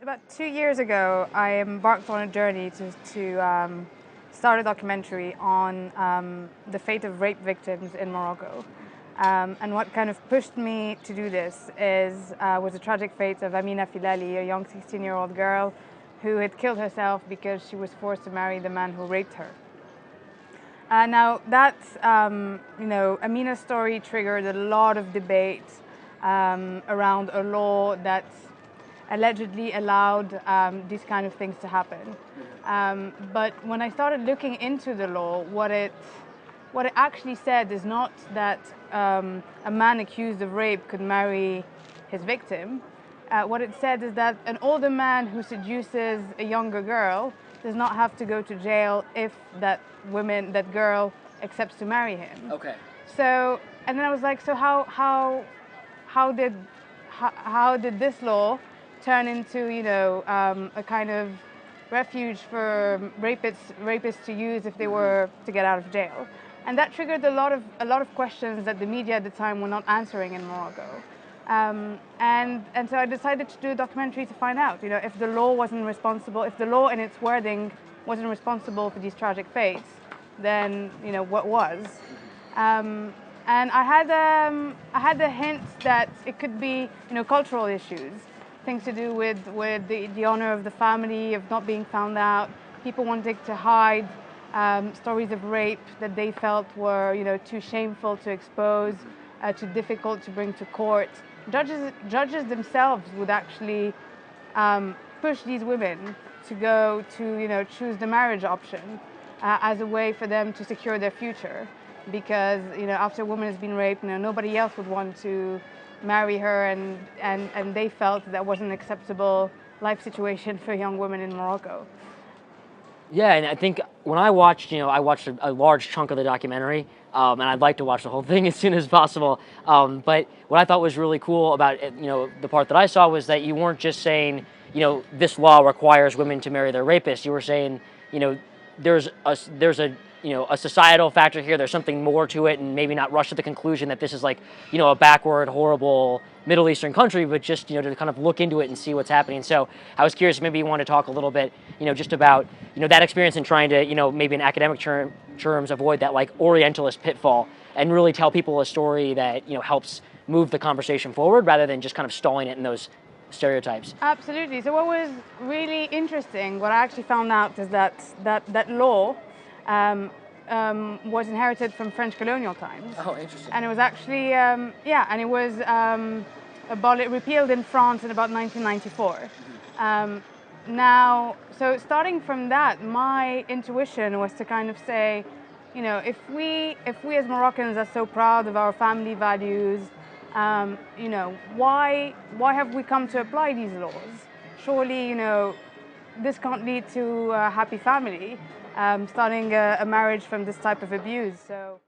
About 2 years ago, I embarked on a journey to start a documentary on the fate of rape victims in Morocco. And what kind of pushed me to do this was the tragic fate of Amina Filali, a young 16-year-old girl who had killed herself because she was forced to marry the man who raped her. Now that's, Amina's story triggered a lot of debate around a law that allegedly allowed these kind of things to happen. But when I started looking into the law, what it actually said is not that a man accused of rape could marry his victim. What it said is that an older man who seduces a younger girl does not have to go to jail if that girl accepts to marry him. Okay. So, and then I was like, so how did this law turn into, a kind of refuge for rapists to use if they were to get out of jail? And that triggered a lot of questions that the media at the time were not answering in Morocco. And so I decided to do a documentary to find out, if the law wasn't responsible, if the law in its wording wasn't responsible for these tragic fates, then what was? And I had the hint that it could be cultural issues, things to do with the honor of the family, of not being found out, people wanting to hide stories of rape that they felt were too shameful to expose, too difficult to bring to court. Judges themselves would actually push these women to go to choose the marriage option as a way for them to secure their future, because after a woman has been raped, nobody else would want to marry her, and they felt that wasn't an acceptable life situation for young women in Morocco. Yeah, and I think when I watched a large chunk of the documentary, and I'd like to watch the whole thing as soon as possible. But what I thought was really cool about it, the part that I saw was that you weren't just saying, this law requires women to marry their rapists. You were saying, there's a societal factor here. There's something more to it, and maybe not rush to the conclusion that this is like, a backward, horrible Middle Eastern country, but just, to kind of look into it and see what's happening. So I was curious, maybe you want to talk a little bit, just about, that experience in trying to, maybe in academic terms, avoid that like Orientalist pitfall and really tell people a story that, helps move the conversation forward rather than just kind of stalling it in those stereotypes. Absolutely. So what was really interesting, what I actually found out is that law was inherited from French colonial times. Oh, interesting. And it was actually, and it was repealed in France in about 1994. Now, so starting from that, my intuition was to kind of say, if we as Moroccans are so proud of our family values, why have we come to apply these laws? Surely, this can't lead to a happy family, starting a marriage from this type of abuse. So.